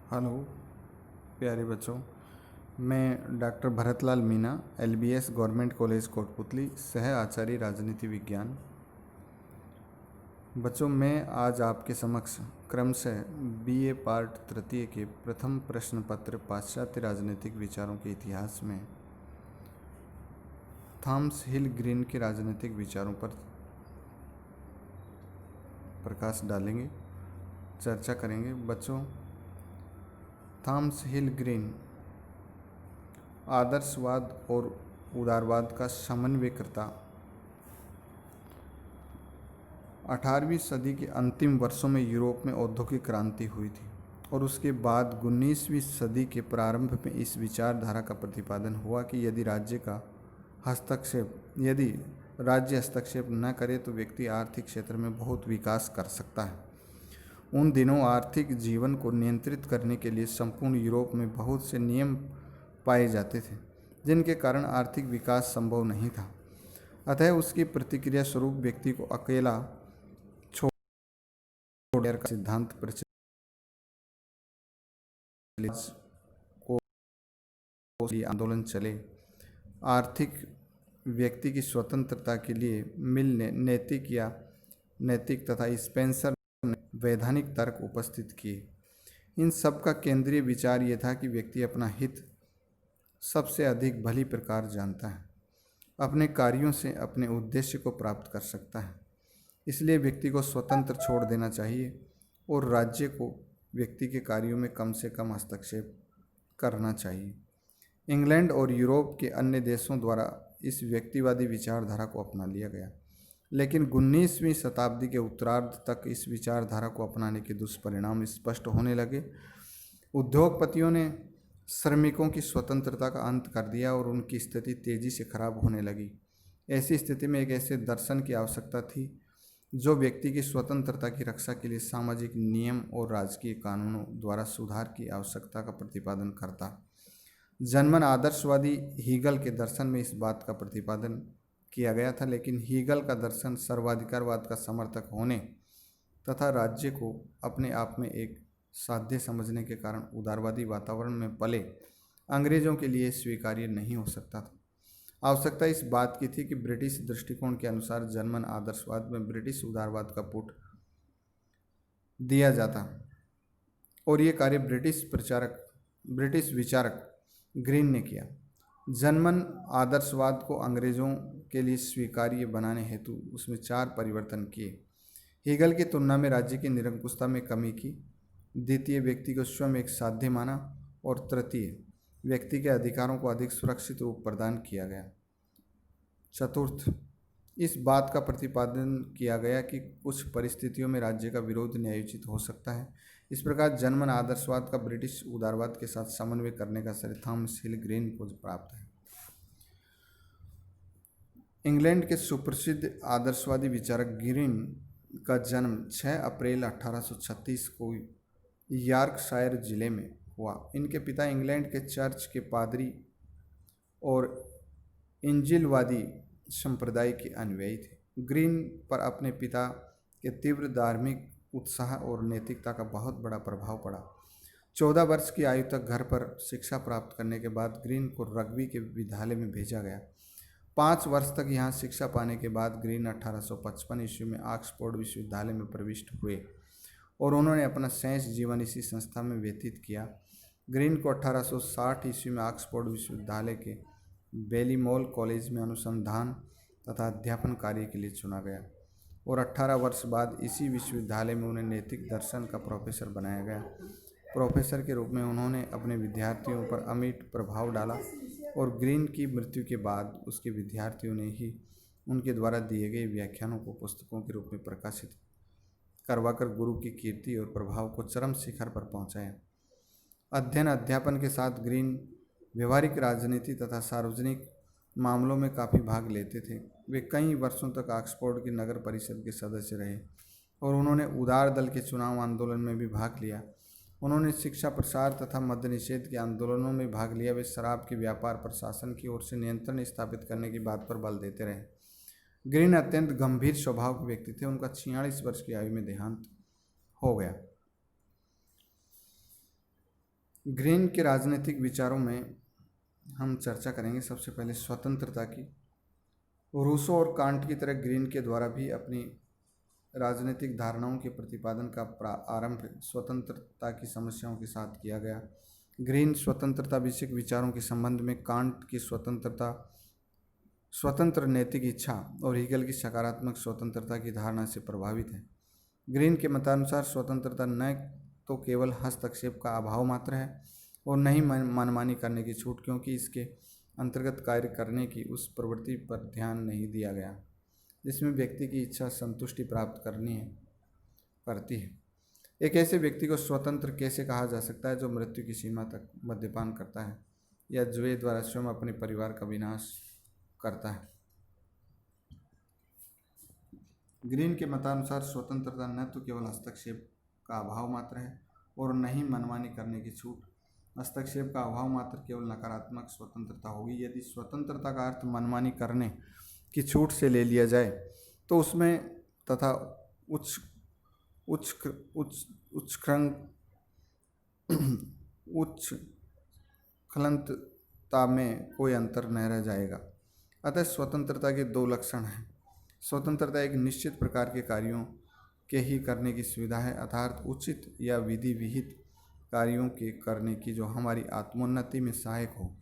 Hello प्यारे बच्चों, मैं doctor Bharatlal Meena, LBS government college Kotputli, सह आचार्य राजनीति विज्ञान। बच्चों, मैं आज आपके समक्ष क्रमशः BA पार्ट तृतीय के प्रथम प्रश्न पत्र पाश्चात्य राजनीतिक विचारों के इतिहास में थॉमस हिल ग्रीन के राजनीतिक विचारों पर प्रकाश डालेंगे, चर्चा करेंगे। बच्चों, थॉमस हिल ग्रीन आदर्शवाद और उदारवाद का समन्वयकर्ता 18वीं सदी के अंतिम वर्षों में यूरोप में औद्योगिक क्रांति हुई थी और उसके बाद 19वीं सदी के प्रारंभ में इस विचारधारा का प्रतिपादन हुआ कि यदि राज्य हस्तक्षेप न करे तो व्यक्ति आर्थिक क्षेत्र में बहुत विकास कर सकता है। उन दिनों आर्थिक जीवन को नियंत्रित करने के लिए संपूर्ण यूरोप में बहुत से नियम पाए जाते थे, जिनके कारण आर्थिक विकास संभव नहीं था। अतः उसकी प्रतिक्रिया स्वरूप व्यक्ति को अकेला छोड़ने का सिद्धांत प्रचलित को आंदोलन चले। आर्थिक व्यक्ति की स्वतंत्रता के लिए मिल ने नैतिक तथा स्पेंसर ने वैधानिक तर्क उपस्थित किए। इन सब का केंद्रीय विचार यह था कि व्यक्ति अपना हित सबसे अधिक भली प्रकार जानता है, अपने कार्यों से अपने उद्देश्य को प्राप्त कर सकता है, इसलिए व्यक्ति को स्वतंत्र छोड़ देना चाहिए और राज्य को व्यक्ति के कार्यों में कम से कम हस्तक्षेप करना चाहिए। इंग्लैंड और यूरोप के अन्य देशों द्वारा इस व्यक्तिवादी विचारधारा को अपना लिया गया, लेकिन 19वीं शताब्दी के उत्तरार्ध तक इस विचारधारा को अपनाने के दुष्परिणाम स्पष्ट होने लगे। उद्योगपतियों ने श्रमिकों की स्वतंत्रता का अंत कर दिया और उनकी स्थिति तेजी से खराब होने लगी। ऐसी स्थिति में एक ऐसे दर्शन की आवश्यकता थी जो व्यक्ति की स्वतंत्रता की रक्षा के लिए सामाजिक नियम और राजकीय कानूनों द्वारा सुधार की आवश्यकता का प्रतिपादन करता। जर्मन आदर्शवादी हीगल के दर्शन में इस बात का प्रतिपादन किया गया था, लेकिन हीगल का दर्शन सर्वाधिकारवाद का समर्थक होने तथा राज्य को अपने आप में एक साध्य समझने के कारण उदारवादी वातावरण में पले अंग्रेजों के लिए स्वीकार्य नहीं हो सकता था। आवश्यकता इस बात की थी कि ब्रिटिश दृष्टिकोण के अनुसार जर्मन आदर्शवाद में ब्रिटिश उदारवाद का पुट दिया जाता और ये कार्य ब्रिटिश विचारक ग्रीन ने किया। जर्मन आदर्शवाद को अंग्रेजों के लिए स्वीकार्य बनाने हेतु उसमें 4 परिवर्तन किए। हीगल की तुलना में राज्य की निरंकुशता में कमी की, द्वितीय व्यक्ति को स्वयं एक साध्य माना और तृतीय व्यक्ति के अधिकारों को अधिक सुरक्षित रूप प्रदान किया गया। चतुर्थ, इस बात का प्रतिपादन किया गया कि कुछ परिस्थितियों में राज्य का विरोध न्यायोचित हो सकता है। इस प्रकार जर्मन आदर्शवाद का ब्रिटिश उदारवाद के साथ समन्वय करने का श्रेय थॉमस हिल ग्रीन को प्राप्त है। इंग्लैंड के सुप्रसिद्ध आदर्शवादी विचारक ग्रीन का जन्म 6 अप्रैल 1836 को यॉर्कशायर जिले में हुआ। इनके पिता इंग्लैंड के चर्च के पादरी और इंजिलवादी संप्रदाय के अनुयायी थे। ग्रीन पर अपने पिता के तीव्र धार्मिक उत्साह और नैतिकता का बहुत बड़ा प्रभाव पड़ा। 14 वर्ष की आयु तक घर पर शिक्षा प्राप्त करने के बाद ग्रीन को रग्बी के विद्यालय में भेजा गया। 5 वर्ष तक यहाँ शिक्षा पाने के बाद ग्रीन 1855 ईस्वी में ऑक्सफोर्ड विश्वविद्यालय में प्रविष्ट हुए और उन्होंने अपना शेष जीवन इसी संस्था में व्यतीत किया। ग्रीन को 1860 ईस्वी में ऑक्सफोर्ड विश्वविद्यालय के बेलीमोल कॉलेज में अनुसंधान तथा अध्यापन कार्य के लिए चुना गया और 18 वर्ष बाद इसी विश्वविद्यालय में उन्हें नैतिक दर्शन का प्रोफेसर बनाया गया। प्रोफेसर के रूप में उन्होंने अपने विद्यार्थियों पर अमिट प्रभाव डाला और ग्रीन की मृत्यु के बाद उसके विद्यार्थियों ने ही उनके द्वारा दिए गए व्याख्यानों को पुस्तकों के रूप में प्रकाशित करवाकर गुरु की कीर्ति और प्रभाव को चरम शिखर पर पहुंचाया। अध्ययन अध्यापन के साथ ग्रीन व्यवहारिक राजनीति तथा सार्वजनिक मामलों में काफ़ी भाग लेते थे। वे कई वर्षों तक ऑक्सफोर्ड की नगर परिषद के सदस्य रहे और उन्होंने उदार दल के चुनाव आंदोलन में भी भाग लिया। उन्होंने शिक्षा प्रसार तथा मद्य निषेध के आंदोलनों में भाग लिया। वे शराब के व्यापार पर शासन की ओर से नियंत्रण स्थापित करने की बात पर बल देते रहे। ग्रीन अत्यंत गंभीर स्वभाव के व्यक्ति थे। उनका 46 वर्ष की आयु में देहांत हो गया। ग्रीन के राजनीतिक विचारों में हम चर्चा करेंगे सबसे पहले स्वतंत्रता की। रूसो और कांट की तरह ग्रीन के द्वारा भी अपनी राजनीतिक धारणाओं के प्रतिपादन का आरंभ स्वतंत्रता की समस्याओं के साथ किया गया। ग्रीन स्वतंत्रता विषयक विचारों के संबंध में कांट की स्वतंत्र नैतिक इच्छा और हीगल की सकारात्मक स्वतंत्रता की धारणा से प्रभावित है। ग्रीन के मतानुसार स्वतंत्रता न तो केवल हस्तक्षेप का अभाव मात्र है और न ही मनमानी करने की छूट, क्योंकि इसके अंतर्गत कार्य करने की उस प्रवृत्ति पर ध्यान नहीं दिया गया जिसमें व्यक्ति की इच्छा संतुष्टि प्राप्त करती है। एक ऐसे व्यक्ति को स्वतंत्र कैसे कहा जा सकता है जो मृत्यु की सीमा तक मद्यपान करता है या जुए द्वारा स्वयं अपने परिवार का विनाश करता है। ग्रीन के मतानुसार स्वतंत्रता न तो केवल हस्तक्षेप का अभाव मात्र है और न ही मनमानी करने की छूट। हस्तक्षेप का अभाव मात्र केवल नकारात्मक स्वतंत्रता होगी। यदि स्वतंत्रता का अर्थ मनमानी करने की छूट से ले लिया जाए तो उसमें तथा उच्छृंखलता में कोई अंतर न रह जाएगा। अतः स्वतंत्रता के दो लक्षण हैं। स्वतंत्रता एक निश्चित प्रकार के कार्यों के ही करने की सुविधा है, अर्थात उचित या विधि विहित कार्यों के करने की जो हमारी आत्मोन्नति में सहायक हो।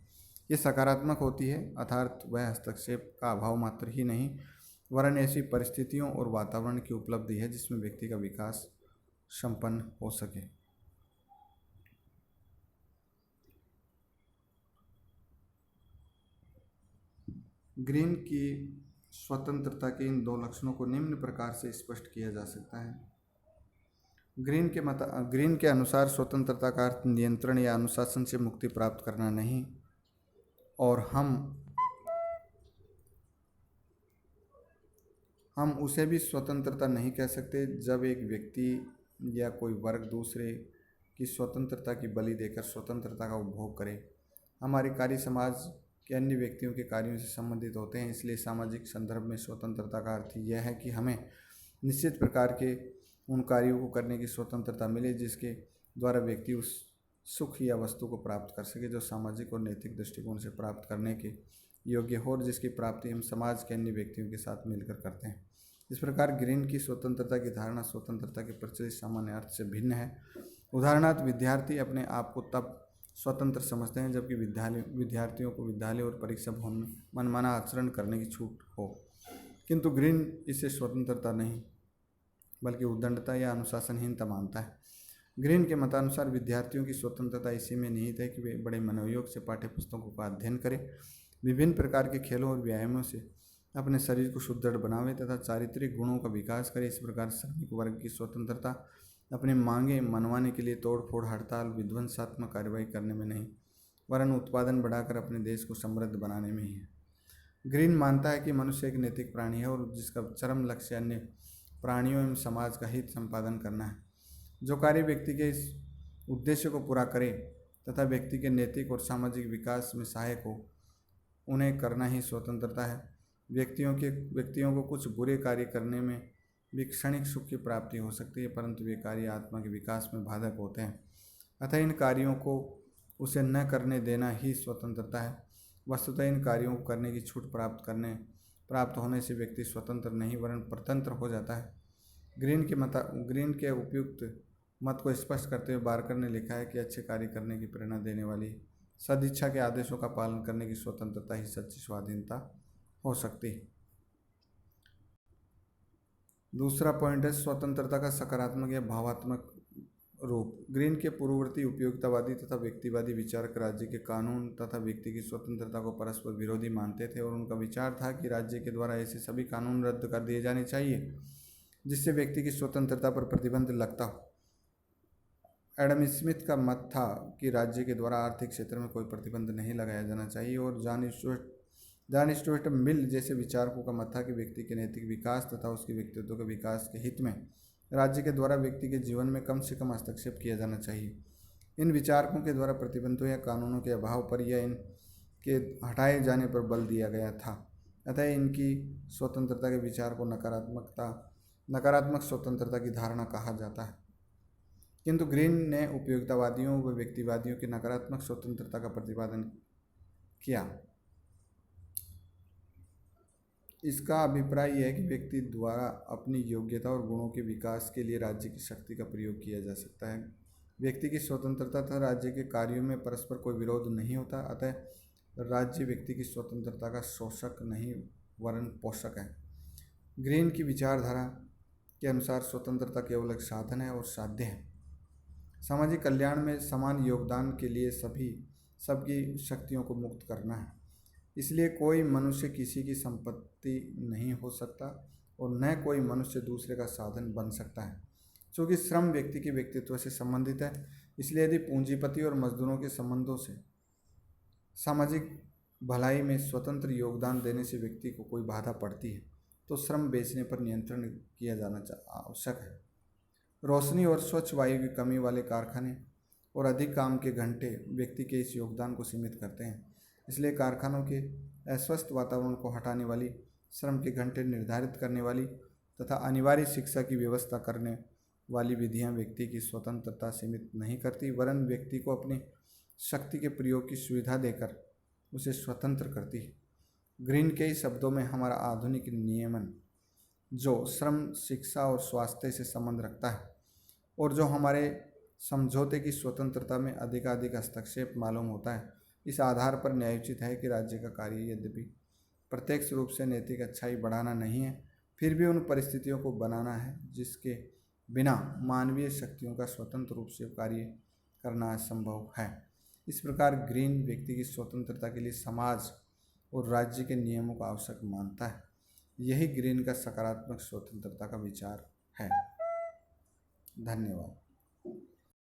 ये सकारात्मक होती है, अर्थात वह हस्तक्षेप का अभाव मात्र ही नहीं वरन ऐसी परिस्थितियों और वातावरण की उपलब्धि है जिसमें व्यक्ति का विकास संपन्न हो सके। ग्रीन की स्वतंत्रता के इन दो लक्षणों को निम्न प्रकार से स्पष्ट किया जा सकता है। ग्रीन के अनुसार स्वतंत्रता का अर्थ नियंत्रण या अनुशासन से मुक्ति प्राप्त करना नहीं, और हम उसे भी स्वतंत्रता नहीं कह सकते जब एक व्यक्ति या कोई वर्ग दूसरे की स्वतंत्रता की बलि देकर स्वतंत्रता का उपभोग करे। हमारे कार्य समाज के अन्य व्यक्तियों के कार्यों से संबंधित होते हैं, इसलिए सामाजिक संदर्भ में स्वतंत्रता का अर्थ यह है कि हमें निश्चित प्रकार के उन कार्यों को करने की स्वतंत्रता मिले जिसके द्वारा व्यक्ति उस सुख या वस्तु को प्राप्त कर सके जो सामाजिक और नैतिक दृष्टिकोण से प्राप्त करने के योग्य हो और जिसकी प्राप्ति हम समाज के अन्य व्यक्तियों के साथ मिलकर करते हैं। इस प्रकार ग्रीन की स्वतंत्रता की धारणा स्वतंत्रता के प्रचलित सामान्य अर्थ से भिन्न है। उदाहरणार्थ, विद्यार्थी अपने आप को तब स्वतंत्र समझते हैं जबकि विद्यार्थियों को विद्यालय और परीक्षा भवन में मनमाना आचरण करने की छूट हो, किंतु ग्रीन इसे स्वतंत्रता नहीं बल्कि उद्दंडता या अनुशासनहीनता मानता है। ग्रीन के मतानुसार विद्यार्थियों की स्वतंत्रता इसी में निहित है कि वे बड़े मनोयोग से पाठ्यपुस्तकों का अध्ययन करें, विभिन्न प्रकार के खेलों और व्यायामों से अपने शरीर को सुदृढ़ बनावे तथा चारित्रिक गुणों का विकास करें। इस प्रकार श्रमिक वर्ग की स्वतंत्रता अपनी मांगें मनवाने के लिए तोड़फोड़, हड़ताल, विध्वंसात्मक कार्रवाई करने में नहीं वरन उत्पादन बढ़ाकर अपने देश को समृद्ध बनाने में ही है। ग्रीन मानता है कि मनुष्य एक नैतिक प्राणी है और जिसका चरम लक्ष्य अन्य प्राणियों एवं समाज का हित संपादन करना है। जो कार्य व्यक्ति के इस उद्देश्य को पूरा करे तथा व्यक्ति के नैतिक और सामाजिक विकास में सहायक हो, उन्हें करना ही स्वतंत्रता है। व्यक्तियों को कुछ बुरे कार्य करने में भी क्षणिक सुख की प्राप्ति हो सकती है, परंतु वे कार्य आत्मा के विकास में बाधक होते हैं, अतः इन कार्यों को उसे न करने देना ही स्वतंत्रता है। वस्तुतः इन कार्यों को करने की छूट प्राप्त होने से व्यक्ति स्वतंत्र नहीं वरन परतंत्र हो जाता है। ग्रीन के उपयुक्त मत को स्पष्ट करते हुए बार्कर ने लिखा है कि अच्छे कार्य करने की प्रेरणा देने वाली सदिच्छा के आदेशों का पालन करने की स्वतंत्रता ही सच्ची स्वाधीनता हो सकती है। दूसरा पॉइंट है स्वतंत्रता का सकारात्मक या भावात्मक रूप। ग्रीन के पूर्ववर्ती उपयोगितावादी तथा व्यक्तिवादी विचारक राज्य के कानून तथा व्यक्ति की स्वतंत्रता को परस्पर विरोधी मानते थे और उनका विचार था कि राज्य के द्वारा ऐसे सभी कानून रद्द कर दिए जाने चाहिए जिससे व्यक्ति की स्वतंत्रता पर प्रतिबंध लगता हो। एडम स्मिथ का मत था कि राज्य के द्वारा आर्थिक क्षेत्र में कोई प्रतिबंध नहीं लगाया जाना चाहिए और जॉन स्टुअर्ट मिल जैसे विचारकों का मत था कि व्यक्ति के नैतिक विकास तथा उसके व्यक्तित्व के विकास के हित में राज्य के द्वारा व्यक्ति के जीवन में कम से कम हस्तक्षेप किया जाना चाहिए। इन विचारकों के द्वारा प्रतिबंधों या कानूनों के अभाव पर या इनके हटाए जाने पर बल दिया गया था, अतः इनकी स्वतंत्रता के विचार को नकारात्मक स्वतंत्रता की धारणा कहा जाता है। किंतु ग्रीन ने उपयोगितावादियों व व्यक्तिवादियों की नकारात्मक स्वतंत्रता का प्रतिपादन किया। इसका अभिप्राय यह है कि व्यक्ति द्वारा अपनी योग्यता और गुणों के विकास के लिए राज्य की शक्ति का प्रयोग किया जा सकता है। व्यक्ति की स्वतंत्रता तथा राज्य के कार्यों में परस्पर कोई विरोध नहीं होता, अतः राज्य व्यक्ति की स्वतंत्रता का शोषक नहीं वरन पोषक है। ग्रीन की विचारधारा के अनुसार स्वतंत्रता केवल एक साधन है और साध्य है। सामाजिक कल्याण में समान योगदान के लिए सबकी शक्तियों को मुक्त करना है। इसलिए कोई मनुष्य किसी की संपत्ति नहीं हो सकता और न कोई मनुष्य दूसरे का साधन बन सकता है। क्योंकि श्रम व्यक्ति के व्यक्तित्व से संबंधित है, इसलिए यदि पूंजीपति और मजदूरों के संबंधों से सामाजिक भलाई में स्वतंत्र योगदान देने से व्यक्ति को कोई बाधा पड़ती है तो श्रम बेचने पर नियंत्रण किया जाना आवश्यक है। रोशनी और स्वच्छ वायु की कमी वाले कारखाने और अधिक काम के घंटे व्यक्ति के इस योगदान को सीमित करते हैं। इसलिए कारखानों के अस्वस्थ वातावरण को हटाने वाली, श्रम के घंटे निर्धारित करने वाली तथा अनिवार्य शिक्षा की व्यवस्था करने वाली विधियां व्यक्ति की स्वतंत्रता सीमित नहीं करती वरन व्यक्ति को अपनी शक्ति के प्रयोग की सुविधा देकर उसे स्वतंत्र करती है। ग्रीन के शब्दों में हमारा आधुनिक नियमन जो श्रम, शिक्षा और स्वास्थ्य से संबंध रखता है और जो हमारे समझौते की स्वतंत्रता में अधिकाधिक हस्तक्षेप मालूम होता है, इस आधार पर न्यायोचित है कि राज्य का कार्य यद्यपि प्रत्यक्ष रूप से नैतिक अच्छाई बढ़ाना नहीं है, फिर भी उन परिस्थितियों को बनाना है जिसके बिना मानवीय शक्तियों का स्वतंत्र रूप से कार्य करना असंभव है। इस प्रकार ग्रीन व्यक्ति की स्वतंत्रता के लिए समाज और राज्य के नियमों को आवश्यक मानता है। यही ग्रीन का सकारात्मक स्वतंत्रता का विचार है। धन्यवाद।